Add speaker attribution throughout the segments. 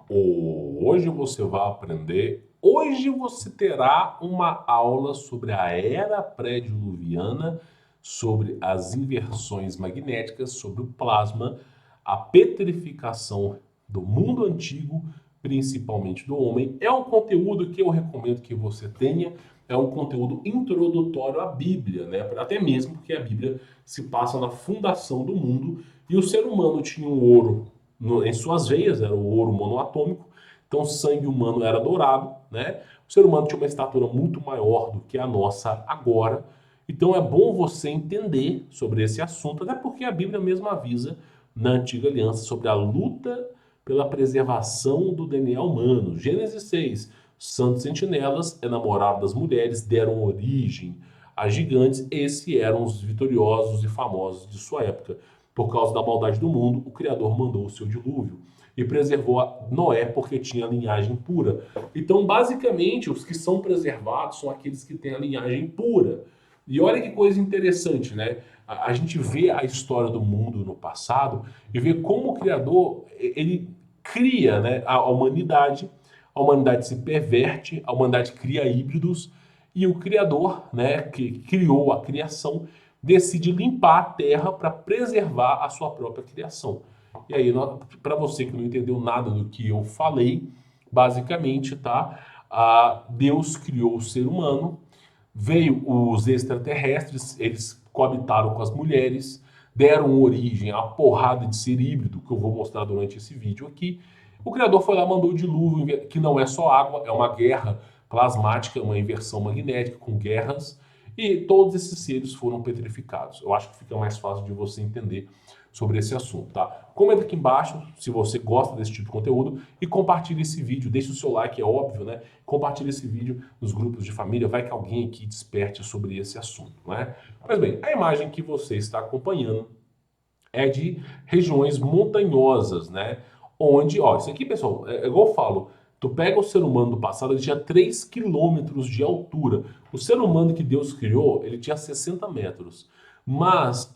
Speaker 1: Hoje você vai aprender. Hoje você terá uma aula sobre a era pré-diluviana, sobre as inversões magnéticas, sobre o plasma, a petrificação do mundo antigo, principalmente do homem. É um conteúdo que eu recomendo que você tenha. É um conteúdo introdutório à Bíblia, né? Até mesmo porque a Bíblia se passa na fundação do mundo e o ser humano tinha um ouro em suas veias, era o ouro monoatômico, então o sangue humano era dourado, né? O ser humano tinha uma estatura muito maior do que a nossa agora, então é bom você entender sobre esse assunto, até porque a Bíblia mesmo avisa na Antiga Aliança sobre a luta pela preservação do DNA humano. Gênesis 6, santos sentinelas, enamorados das mulheres, deram origem a gigantes, esses eram os vitoriosos e famosos de sua época. Por causa da maldade do mundo, o Criador mandou o seu dilúvio e preservou Noé porque tinha linhagem pura. Então, basicamente, os que são preservados são aqueles que têm a linhagem pura. E olha que coisa interessante, né? A gente vê a história do mundo no passado e vê como o Criador ele cria, né, a humanidade se perverte, a humanidade cria híbridos e o Criador, né, que criou a criação, decide limpar a terra para preservar a sua própria criação. E aí, para você que não entendeu nada do que eu falei, basicamente, tá? Deus criou o ser humano, veio os extraterrestres, eles coabitaram com as mulheres, deram origem à porrada de ser híbrido, que eu vou mostrar durante esse vídeo aqui. O Criador foi lá, mandou o dilúvio, que não é só água, é uma guerra plasmática, uma inversão magnética com guerras, e todos esses seres foram petrificados. Eu acho que fica mais fácil de você entender sobre esse assunto, tá? Comenta aqui embaixo se você gosta desse tipo de conteúdo e compartilhe esse vídeo, deixe o seu like, é óbvio, né? Compartilhe esse vídeo nos grupos de família, vai que alguém aqui desperte sobre esse assunto, né? Pois bem, a imagem que você está acompanhando é de regiões montanhosas, né? Onde, ó, isso aqui, pessoal, é igual eu falo, tu pega o ser humano do passado, ele tinha 3 quilômetros de altura. O ser humano que Deus criou, ele tinha 60 metros. Mas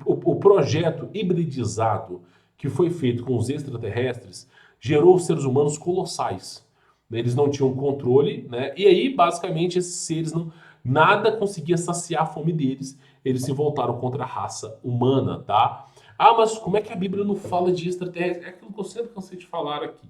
Speaker 1: o projeto hibridizado que foi feito com os extraterrestres gerou seres humanos colossais. Eles não tinham controle, né? E aí, basicamente, esses seres não, nada conseguia saciar a fome deles. Eles se voltaram contra a raça humana, tá? Ah, mas como é que a Bíblia não fala de extraterrestre? É aquilo que eu sempre cansei de falar aqui.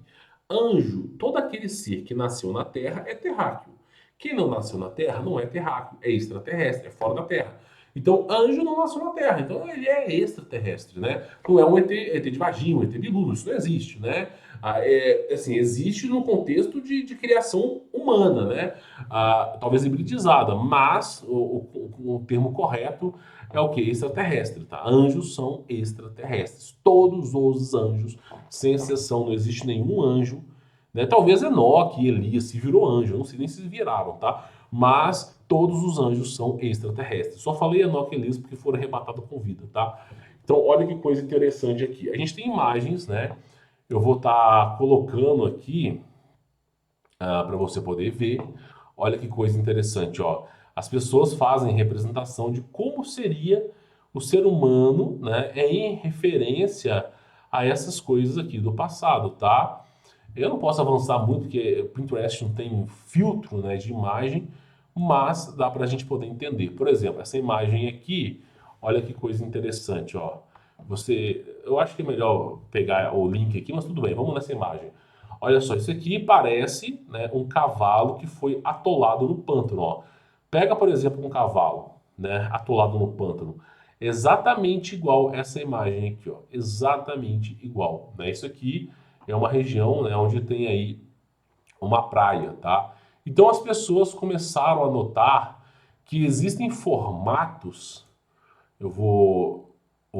Speaker 1: Anjo, todo aquele ser que nasceu na Terra é terráqueo. Quem não nasceu na Terra não é terráqueo, é extraterrestre, é fora da Terra. Então, anjo não nasceu na Terra, então ele é extraterrestre, né? Não é um ET de Varginha, um ET Bilu, isso não existe, né? Assim, existe no contexto de criação humana, né? Talvez hibridizada, mas o termo correto é o que? Extraterrestre, tá? Anjos são extraterrestres. Todos os anjos, sem exceção, não existe nenhum anjo, né? Talvez Enoque e Elias se virou anjo, eu não sei nem se viraram, tá? Mas todos os anjos são extraterrestres. Só falei Enoque e Elias porque foram arrebatados com vida, tá? Então, olha que coisa interessante aqui. A gente tem imagens, né? Eu vou estar colocando aqui para você poder ver. Olha que coisa interessante, ó. As pessoas fazem representação de como seria o ser humano, né, em referência a essas coisas aqui do passado, tá? Eu não posso avançar muito porque o Pinterest não tem um filtro, né, de imagem, mas dá para a gente poder entender. Por exemplo, essa imagem aqui, olha que coisa interessante, ó. Eu acho que é melhor pegar o link aqui, mas tudo bem, vamos nessa imagem. Olha só, isso aqui parece, né, um cavalo que foi atolado no pântano, ó. Pega, por exemplo, um cavalo, né, atolado no pântano. Exatamente igual essa imagem aqui, ó. Exatamente igual, né? Isso aqui é uma região, né, onde tem aí uma praia, tá? Então as pessoas começaram a notar que existem formatos. Eu vou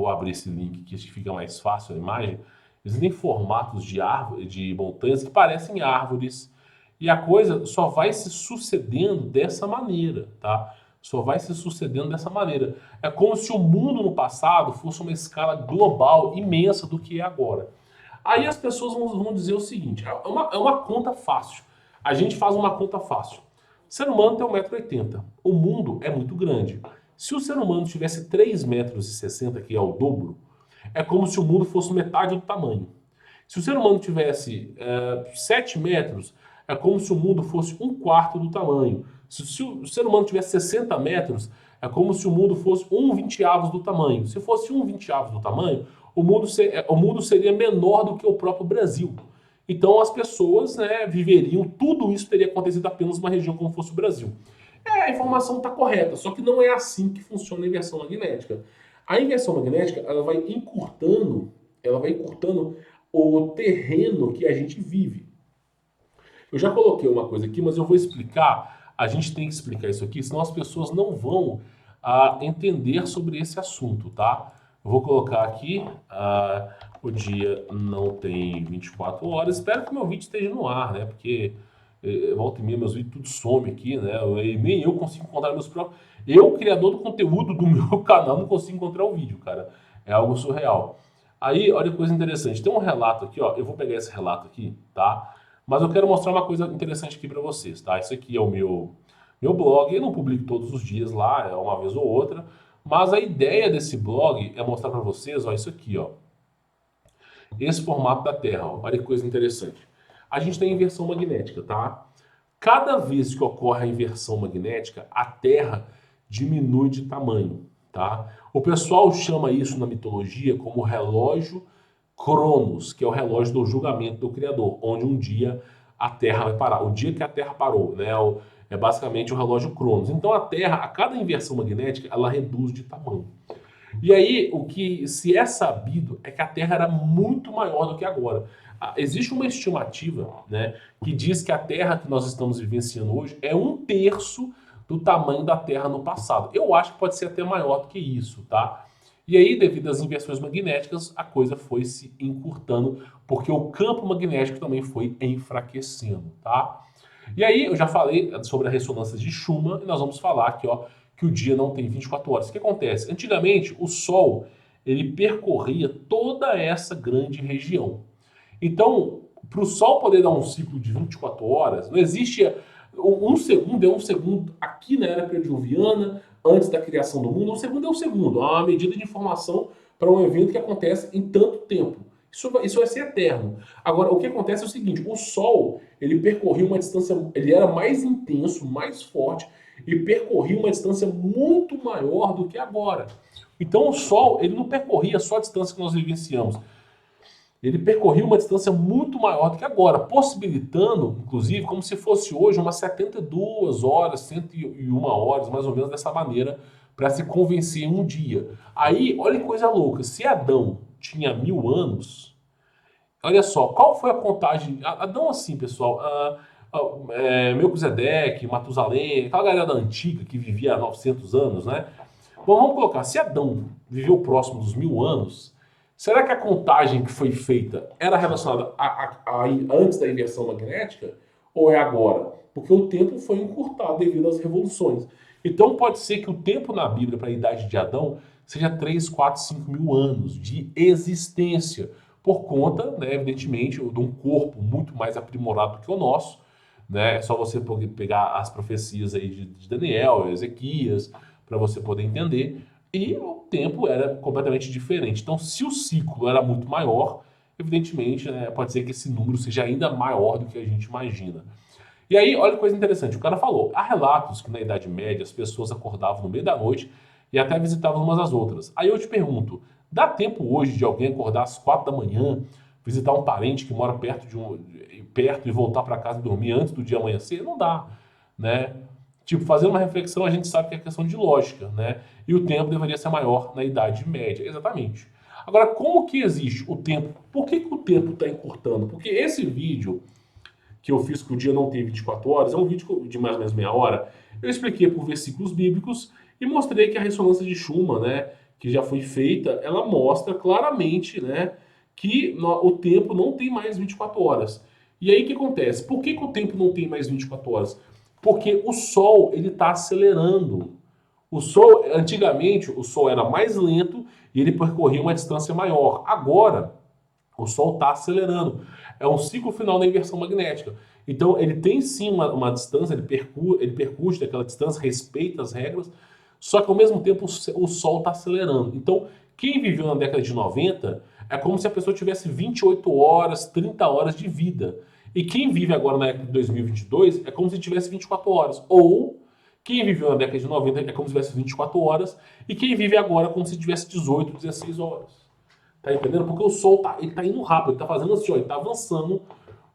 Speaker 1: abrir esse link que acho que fica mais fácil a imagem. Existem formatos de árvore, de montanhas que parecem árvores. E a coisa só vai se sucedendo dessa maneira, tá? Só vai se sucedendo dessa maneira. É como se o mundo no passado fosse uma escala global imensa do que é agora. Aí as pessoas vão dizer o seguinte: é uma conta fácil. A gente faz uma conta fácil. O ser humano tem 1,80 m. O mundo é muito grande. Se o ser humano tivesse 3,60 m, que é o dobro, é como se o mundo fosse metade do tamanho. Se o ser humano tivesse 7 metros, é como se o mundo fosse um quarto do tamanho. Se o ser humano tivesse 60 metros, é como se o mundo fosse um vinteavos do tamanho. Se fosse um vinteavos do tamanho, o mundo seria menor do que o próprio Brasil. Então as pessoas, né, viveriam, tudo isso teria acontecido apenas numa região como fosse o Brasil. A informação está correta, só que não é assim que funciona a inversão magnética. A inversão magnética, ela vai encurtando o terreno que a gente vive. Eu já coloquei uma coisa aqui, mas eu vou explicar. A gente tem que explicar isso aqui, senão as pessoas não vão entender sobre esse assunto, tá? Eu vou colocar aqui, o dia não tem 24 horas. Espero que meu vídeo esteja no ar, né? Porque volta e meia meus vídeos tudo some aqui, né? Nem eu consigo encontrar meus próprios... Eu, criador do conteúdo do meu canal, não consigo encontrar o vídeo, cara. É algo surreal. Aí, olha que coisa interessante. Tem um relato aqui, ó. Eu vou pegar esse relato aqui, tá? Mas eu quero mostrar uma coisa interessante aqui para vocês, tá? Isso aqui é o meu blog. Eu não publico todos os dias lá, é uma vez ou outra. Mas a ideia desse blog é mostrar para vocês, ó, isso aqui, ó. Esse formato da Terra, ó. Olha que coisa interessante. A gente tem inversão magnética, tá? Cada vez que ocorre a inversão magnética, a Terra diminui de tamanho, tá? O pessoal chama isso na mitologia como relógio Cronos, que é o relógio do julgamento do Criador, onde um dia a Terra vai parar. O dia que a Terra parou, né? É basicamente o relógio Cronos. Então a Terra, a cada inversão magnética, ela reduz de tamanho. E aí, o que se é sabido é que a Terra era muito maior do que agora. Existe uma estimativa, né, que diz que a Terra que nós estamos vivenciando hoje é 1/3 do tamanho da Terra no passado. Eu acho que pode ser até maior do que isso, tá? E aí, devido às inversões magnéticas, a coisa foi se encurtando, porque o campo magnético também foi enfraquecendo, tá? E aí, eu já falei sobre a ressonância de Schumann, e nós vamos falar aqui, ó, que o dia não tem 24 horas. O que acontece? Antigamente, o Sol, ele percorria toda essa grande região. Então, para o Sol poder dar um ciclo de 24 horas, não existe um segundo é um segundo aqui na era prediluviana, antes da criação do mundo, um segundo é um segundo. É uma medida de informação para um evento que acontece em tanto tempo. Isso vai ser eterno. Agora, o que acontece é o seguinte, o Sol, ele percorria uma distância, ele era mais intenso, mais forte, e percorria uma distância muito maior do que agora. Então o Sol, ele não percorria só a distância que nós vivenciamos. Ele percorria uma distância muito maior do que agora, possibilitando, inclusive, como se fosse hoje, umas 72 horas, 101 horas, mais ou menos dessa maneira, para se convencer em um dia. Aí, olha que coisa louca, se Adão tinha 1000 anos, olha só, qual foi a contagem? Adão assim, pessoal, Melquisedeque, Matusalém, aquela galera antiga que vivia há 900 anos, né? Bom, vamos colocar, se Adão viveu próximo dos 1000 anos, será que a contagem que foi feita era relacionada a antes da inversão magnética ou é agora? Porque o tempo foi encurtado devido às revoluções. Então pode ser que o tempo na Bíblia para a idade de Adão seja 3, 4, 5 mil anos de existência, por conta, né, evidentemente, de um corpo muito mais aprimorado do que o nosso. Né? É só você pegar as profecias aí de Daniel, Ezequias, para você poder entender. E o tempo era completamente diferente. Então, se o ciclo era muito maior, evidentemente, né, pode ser que esse número seja ainda maior do que a gente imagina. E aí, olha que coisa interessante, o cara falou, há relatos que na Idade Média as pessoas acordavam no meio da noite e até visitavam umas às outras. Aí eu te pergunto, dá tempo hoje de alguém acordar às 4 da manhã, visitar um parente que mora perto e voltar para casa e dormir antes do dia amanhecer? Não dá, né? Tipo, fazendo uma reflexão, a gente sabe que é questão de lógica, né? E o tempo deveria ser maior na Idade Média, exatamente. Agora, como que existe o tempo? Por que o tempo está encurtando? Porque esse vídeo que eu fiz que o dia não tem 24 horas, é um vídeo de mais ou menos meia hora. Eu expliquei por versículos bíblicos e mostrei que a ressonância de Schumann, né, que já foi feita, ela mostra claramente, né, que o tempo não tem mais 24 horas. E aí o que acontece? Por que o tempo não tem mais 24 horas? Porque o Sol, ele está acelerando. O Sol, antigamente, o Sol era mais lento e ele percorria uma distância maior. Agora, o Sol está acelerando. É um ciclo final da inversão magnética. Então, ele tem sim uma distância, ele percute aquela distância, respeita as regras, só que ao mesmo tempo o Sol está acelerando. Então, quem viveu na década de 90 é como se a pessoa tivesse 28 horas, 30 horas de vida. E quem vive agora na década de 2022 é como se tivesse 24 horas. Ou quem viveu na década de 90 é como se tivesse 24 horas. E quem vive agora é como se tivesse 18, 16 horas. Tá entendendo? Porque o Sol ele tá indo rápido, ele tá fazendo assim, ó, ele tá avançando.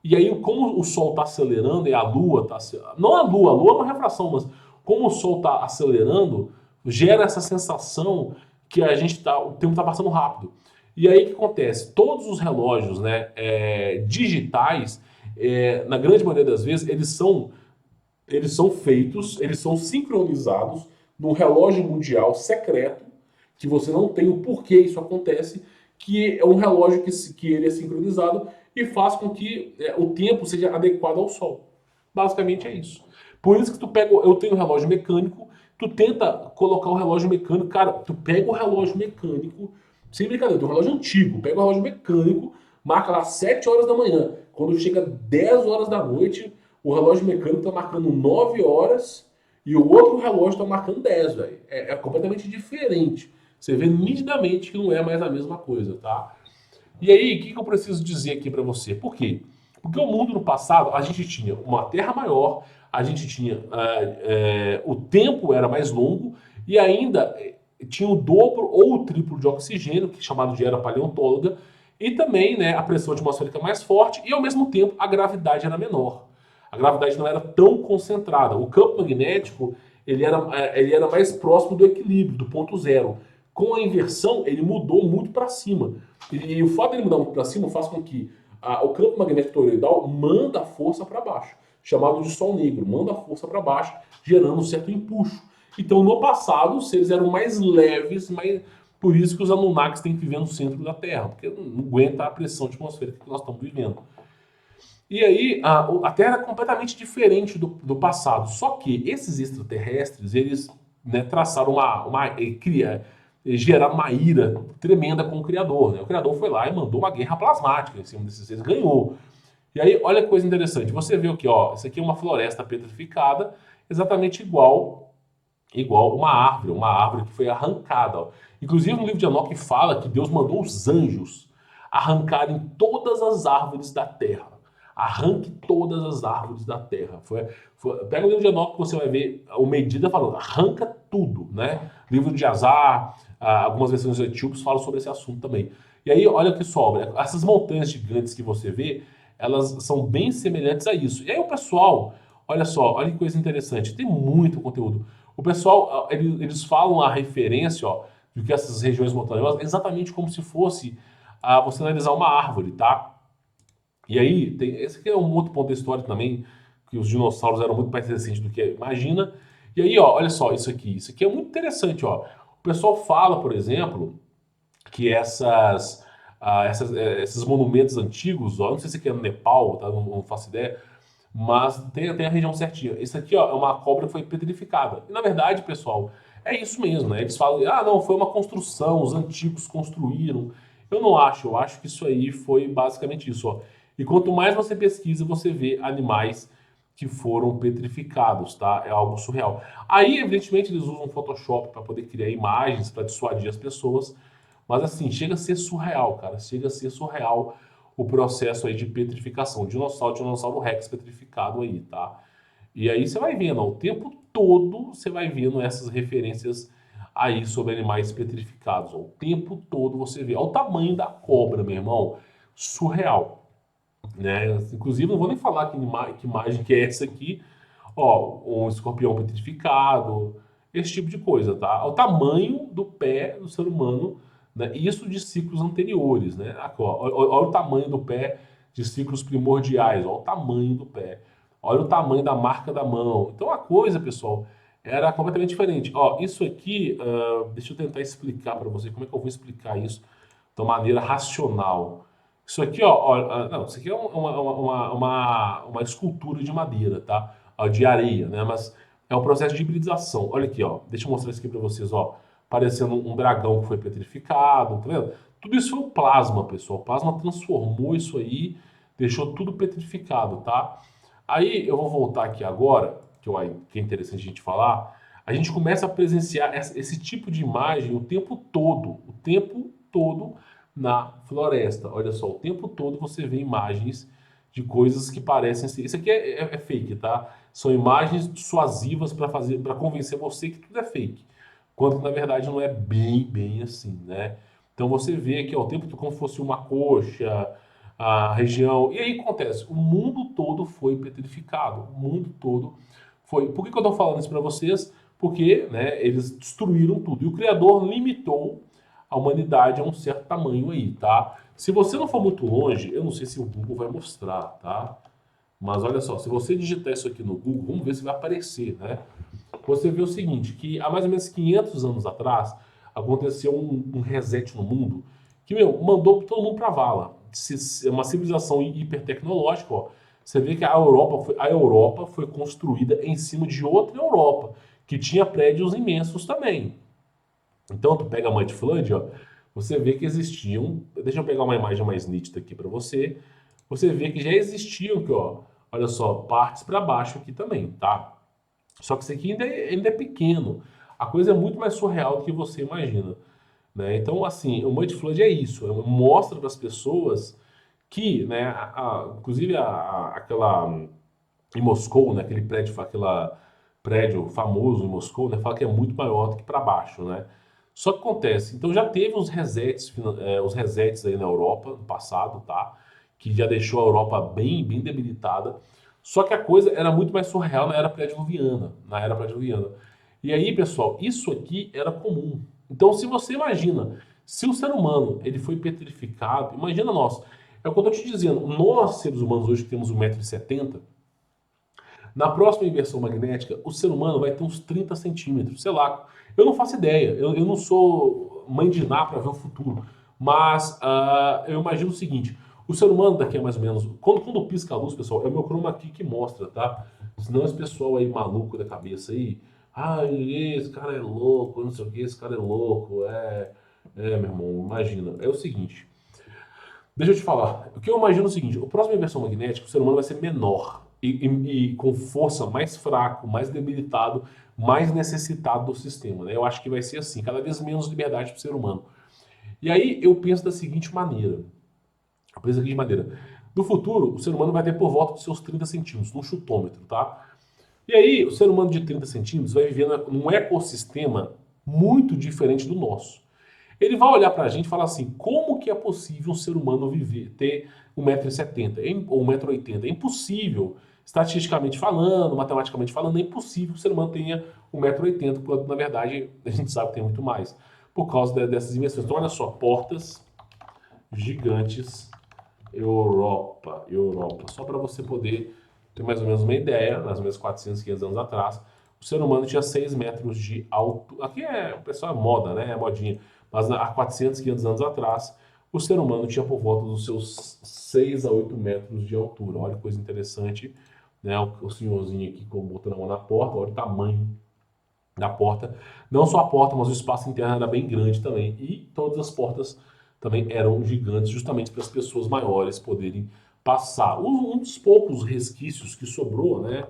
Speaker 1: E aí, como o Sol tá acelerando e a Lua tá acelerando. Não a Lua é uma refração, mas como o Sol tá acelerando, gera essa sensação que a gente tá, o tempo tá passando rápido. E aí o que acontece? Todos os relógios, né, digitais, na grande maioria das vezes, eles são feitos, eles são sincronizados num relógio mundial secreto, que você não tem o porquê isso acontece, que é um relógio que ele é sincronizado e faz com que o tempo seja adequado ao Sol. Basicamente é isso. Por isso que tu pega, eu tenho um relógio mecânico, tu tenta colocar o relógio mecânico, cara, tu pega o relógio mecânico, sem brincadeira, tem um relógio antigo, pega o relógio mecânico, marca lá 7 horas da manhã, quando chega 10 horas da noite, o relógio mecânico está marcando 9 horas e o outro relógio está marcando 10, velho. É completamente diferente. Você vê nitidamente que não é mais a mesma coisa, tá? E aí, o que eu preciso dizer aqui para você? Por quê? Porque o mundo no passado, a gente tinha uma terra maior, a gente tinha. O tempo era mais longo e ainda tinha o dobro ou o triplo de oxigênio, que é chamado de era paleontóloga, e também, né, a pressão atmosférica mais forte e ao mesmo tempo a gravidade era menor. A gravidade não era tão concentrada. O campo magnético ele era mais próximo do equilíbrio, do ponto zero. Com a inversão, ele mudou muito para cima. E o fato de ele mudar muito para cima faz com que o campo magnético toroidal manda a força para baixo, chamado de sol negro, manda a força para baixo, gerando um certo empuxo. Então, no passado, os seres eram mais leves, por isso que os Anunnakis têm que viver no centro da Terra, porque não aguenta a pressão atmosférica que nós estamos vivendo. E aí, a Terra é completamente diferente do passado. Só que esses extraterrestres, eles, né, traçaram geraram uma ira tremenda com o Criador, né? O Criador foi lá e mandou uma guerra plasmática em cima desses seres, ganhou. E aí, olha que coisa interessante. Você vê aqui, ó, isso aqui é uma floresta petrificada, exatamente igual uma árvore que foi arrancada. Ó. Inclusive, no livro de Enoque fala que Deus mandou os anjos arrancarem todas as árvores da terra. Arranque todas as árvores da terra. Pega o livro de Enoque que você vai ver o Medida falando, arranca tudo, né? Livro de Azar, algumas versões etíopes falam sobre esse assunto também. E aí, olha o que sobra. Essas montanhas gigantes que você vê, elas são bem semelhantes a isso. E aí o pessoal, olha só, olha que coisa interessante, tem muito conteúdo. O pessoal, eles falam a referência, ó, de que essas regiões montanhosas, exatamente como se fosse você analisar uma árvore, tá? E aí, esse aqui é um outro ponto da história também, que os dinossauros eram muito mais recentes do que imagina. E aí, ó, olha só, isso aqui é muito interessante, ó. O pessoal fala, por exemplo, que esses monumentos antigos, ó, não sei se aqui é no Nepal, tá? Não faço ideia, mas tem a região certinha. Isso aqui, ó, é uma cobra que foi petrificada. E na verdade, pessoal, é isso mesmo, né? Eles falam, não, foi uma construção, os antigos construíram. Eu não acho, eu acho que isso aí foi basicamente isso, ó. E quanto mais você pesquisa, você vê animais que foram petrificados, tá? É algo surreal. Aí, evidentemente, eles usam Photoshop para poder criar imagens, para dissuadir as pessoas, mas assim, chega a ser surreal, cara. Chega a ser surreal o processo aí de petrificação. Dinossauro Rex petrificado aí, tá? E aí você vai vendo, ó, o tempo todo você vai vendo essas referências aí sobre animais petrificados. Ó, o tempo todo você vê. Olha o tamanho da cobra, meu irmão. Surreal, né? Inclusive, não vou nem falar que imagem que é essa aqui. Ó, um escorpião petrificado, esse tipo de coisa, tá? O tamanho do pé do ser humano, né? Isso de ciclos anteriores, né? Aqui, ó, olha o tamanho do pé de ciclos primordiais, ó, o tamanho do pé. Olha o tamanho da marca da mão. Então a coisa, pessoal, era completamente diferente. Ó, isso aqui, deixa eu tentar explicar para você como é que eu vou explicar isso de uma maneira racional. Isso aqui, ó, não, isso aqui é uma escultura de madeira, tá? De areia, né? Mas é um processo de hibridização. Olha aqui, ó. Deixa eu mostrar isso aqui para vocês, ó. Parecendo um dragão que foi petrificado, tá vendo? Tudo isso foi o plasma, pessoal. O plasma transformou isso aí, deixou tudo petrificado, tá? Aí eu vou voltar aqui agora, que é interessante a gente falar. A gente começa a presenciar esse tipo de imagem o tempo todo na floresta. Olha só, o tempo todo você vê imagens de coisas que parecem ser. Isso aqui é fake, tá? São imagens dissuasivas para fazer, para convencer você que tudo é fake. Quando na verdade não é bem assim, né? Então você vê aqui ó, o tempo todo como se fosse uma coxa, a região. E aí acontece, o mundo todo foi petrificado. O mundo todo foi. Por que eu estou falando isso para vocês? Porque né, eles destruíram tudo. E o Criador limitou a humanidade a um certo tamanho aí, tá? Se você não for muito longe, eu não sei se o Google vai mostrar, tá? Mas olha só, se você digitar isso aqui no Google, vamos ver se vai aparecer, né? Você vê o seguinte, que há mais ou menos 500 anos atrás, aconteceu um reset no mundo que, meu, mandou todo mundo pra vala. Uma civilização hipertecnológica, ó. Você vê que a Europa foi construída em cima de outra Europa, que tinha prédios imensos também. Então, tu pega a Mud Flood, ó, você vê que existiam. Deixa eu pegar uma imagem mais nítida aqui para você. Você vê que já existiam, aqui, ó, olha só, partes para baixo aqui também, tá? Só que isso aqui ainda é pequeno. A coisa é muito mais surreal do que você imagina, né? Então, assim, o Mud Flood é isso, mostra para as pessoas que, né, inclusive aquela em Moscou, né, aquela prédio famoso em Moscou, né, fala que é muito maior do que para baixo, né? Só que acontece, então já teve os resets aí na Europa no passado, tá? Que já deixou a Europa bem debilitada. Só que a coisa era muito mais surreal na era pré-diluviana. E aí, pessoal, isso aqui era comum. Então, se você imagina, se o ser humano ele foi petrificado, imagina nós. É o que eu estou te dizendo. Nós, seres humanos, hoje que temos 1,70 m, na próxima inversão magnética, o ser humano vai ter uns 30 centímetros, sei lá. Eu não faço ideia, eu não sou mãe de Ná para ver o futuro. Mas eu imagino o seguinte: o ser humano daqui a mais ou menos. Quando pisca a luz, pessoal, é o meu chroma key que mostra, tá? Senão esse pessoal aí maluco da cabeça aí. Ai, esse cara é louco, não sei o que, esse cara é louco. Meu irmão, imagina. É o seguinte. Deixa eu te falar. O que eu imagino é o seguinte: o próximo inversão magnética, o ser humano vai ser menor e com força mais fraco, mais debilitado, mais necessitado do sistema, né? Eu acho que vai ser assim, cada vez menos liberdade para o ser humano. E aí eu penso da seguinte maneira: eu penso da seguinte maneira. No futuro, o ser humano vai ter por volta dos seus 30 centímetros, num chutômetro, tá? E aí, o ser humano de 30 centímetros vai viver num ecossistema muito diferente do nosso. Ele vai olhar pra gente e falar assim: como que é possível um ser humano viver, ter 1,70 m ou 1,80 m? É impossível. Estatisticamente falando, matematicamente falando, é impossível que o ser humano tenha 1,80 m, quando na verdade a gente sabe que tem muito mais. Por causa dessas invenções. Então, olha só, portas gigantes Europa. Só para você poder ter mais ou menos uma ideia, mais ou menos 400, 500 anos atrás, o ser humano tinha 6 metros de altura. Aqui o pessoal é moda, né? É modinha. Mas há 400, 500 anos atrás, o ser humano tinha por volta dos seus 6 a 8 metros de altura. Olha que coisa interessante, né? O senhorzinho aqui botando a mão na porta, olha o tamanho da porta. Não só a porta, mas o espaço interno era bem grande também. E todas as portas também eram gigantes, justamente para as pessoas maiores poderem passar. Um dos poucos resquícios que sobrou, né?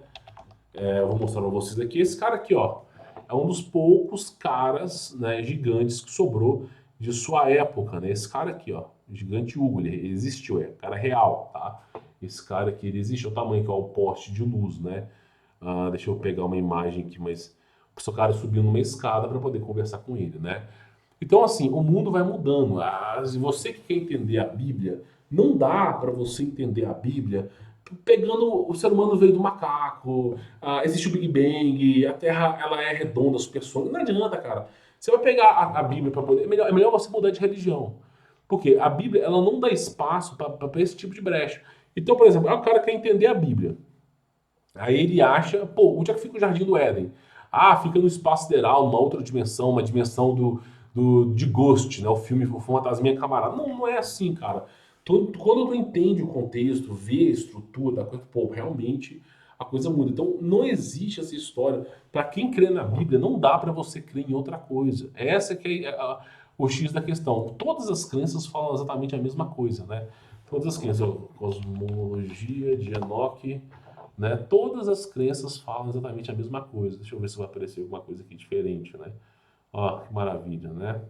Speaker 1: Eu vou mostrar para vocês aqui. Esse cara aqui, ó, é um dos poucos caras, né, gigantes que sobrou de sua época, né? Esse cara aqui, ó, gigante Hugo, ele existiu, cara real, tá? Esse cara aqui, ele existe, é o tamanho que é o poste de luz, né? Deixa eu pegar uma imagem aqui, mas o seu cara subiu numa escada para poder conversar com ele, né? Então, assim, o mundo vai mudando. Se você que quer entender a Bíblia, não dá para você entender a Bíblia pegando o ser humano veio do macaco, existe o Big Bang, a Terra ela é redonda, supersônica. Não adianta, cara. Você vai pegar a Bíblia para poder. É melhor você mudar de religião. Porque a Bíblia ela não dá espaço para esse tipo de brecha. Então, por exemplo, o cara quer entender a Bíblia. Aí ele acha, pô, onde é que fica o Jardim do Éden? Fica no espaço sideral, numa outra dimensão, uma dimensão de Ghost, né? O filme O Fantasminha Camarada. Não, não é assim, cara. Quando tu entende o contexto, vê a estrutura da coisa, pô, realmente a coisa muda. Então não existe essa história. Para quem crê na Bíblia, não dá para você crer em outra coisa. Essa que é o X da questão. Todas as crenças falam exatamente a mesma coisa, né? Todas as crenças, cosmologia de Enoch, né? Todas as crenças falam exatamente a mesma coisa. Deixa eu ver se vai aparecer alguma coisa aqui diferente, né? Ó, que maravilha, né?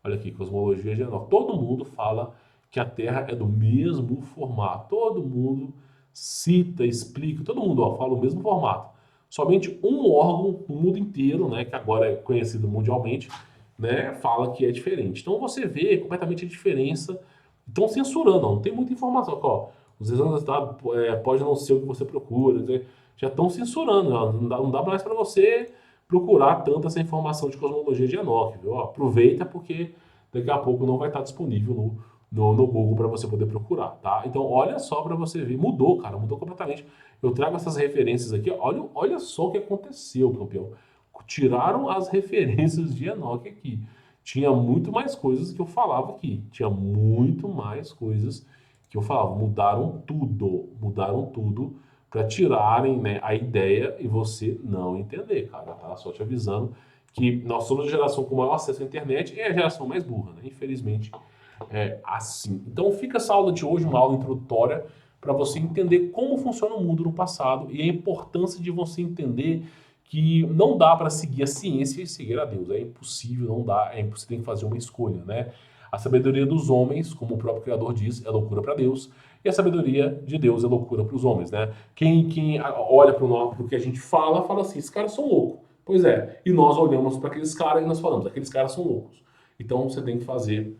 Speaker 1: Olha aqui, cosmologia de Enoque. Todo mundo fala que a Terra é do mesmo formato. Todo mundo cita, explica, todo mundo fala o mesmo formato. Somente um órgão no mundo inteiro, né, que agora é conhecido mundialmente, né, fala que é diferente. Então você vê completamente a diferença. Estão censurando, não tem muita informação. Aqui, ó, os exames tá, pode não ser o que você procura. Né? Já estão censurando, ó, não dá mais para você procurar tanta essa informação de cosmologia de Enoch, viu? Ó, aproveita porque daqui a pouco não vai estar disponível no Google para você poder procurar, tá? Então olha só para você ver, mudou, cara, mudou completamente. Eu trago essas referências aqui, olha só o que aconteceu, campeão. Tiraram as referências de Enoch aqui. Tinha muito mais coisas que eu falava aqui. Tinha muito mais coisas que eu falava. Mudaram tudo para tirarem, né, a ideia e você não entender, cara, tá? Só te avisando que nós somos a geração com maior acesso à internet e a geração mais burra, né? Infelizmente é assim. Então fica essa aula de hoje, uma aula introdutória para você entender como funciona o mundo no passado e a importância de você entender que não dá para seguir a ciência e seguir a Deus. É impossível, não dá, você tem que fazer uma escolha, né? A sabedoria dos homens, como o próprio Criador diz, é loucura para Deus, e a sabedoria de Deus é loucura para os homens, né? Quem olha para o que a gente fala, fala assim, esses caras são loucos. Pois é, e nós olhamos para aqueles caras e nós falamos, aqueles caras são loucos. Então você tem que fazer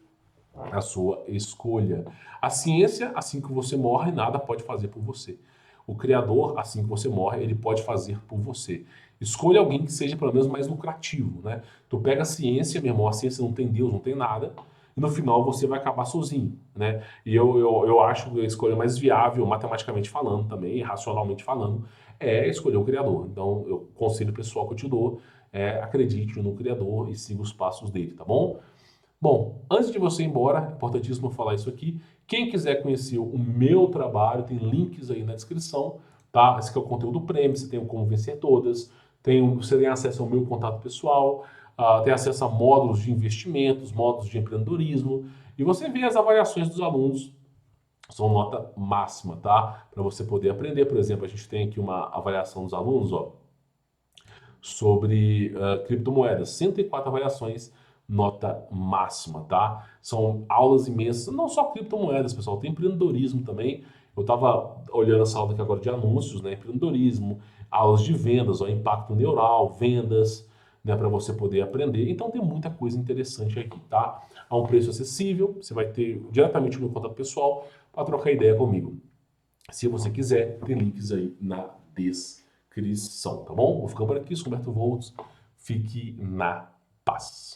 Speaker 1: a sua escolha. A ciência, assim que você morre, nada pode fazer por você. O Criador, assim que você morre, ele pode fazer por você. Escolha alguém que seja pelo menos mais lucrativo, né? Tu pega a ciência, meu irmão, a ciência não tem Deus, não tem nada, e no final você vai acabar sozinho, né? E eu acho que a escolha mais viável, matematicamente falando também, racionalmente falando, é escolher o Criador. Então, o conselho pessoal que eu te dou é acredite no Criador e siga os passos dele, tá bom? Bom, antes de você ir embora, é importantíssimo falar isso aqui. Quem quiser conhecer o meu trabalho, tem links aí na descrição, tá? Esse aqui é o conteúdo premium, você tem o Como Vencer Todas, você tem acesso ao meu contato pessoal, tem acesso a módulos de investimentos, módulos de empreendedorismo, e você vê as avaliações dos alunos, são nota máxima, tá? Para você poder aprender. Por exemplo, a gente tem aqui uma avaliação dos alunos, ó, sobre criptomoedas. 104 avaliações, nota máxima, tá? São aulas imensas, não só criptomoedas, pessoal, tem empreendedorismo também. Eu estava olhando essa aula aqui agora de anúncios, né? Empreendedorismo, aulas de vendas, ó, impacto neural, vendas, né? Para você poder aprender. Então tem muita coisa interessante aqui, tá? A um preço acessível, você vai ter diretamente o meu contato pessoal para trocar ideia comigo. Se você quiser, tem links aí na descrição, tá bom? Vou ficando por aqui, sou Humberto Volts. Fique na paz.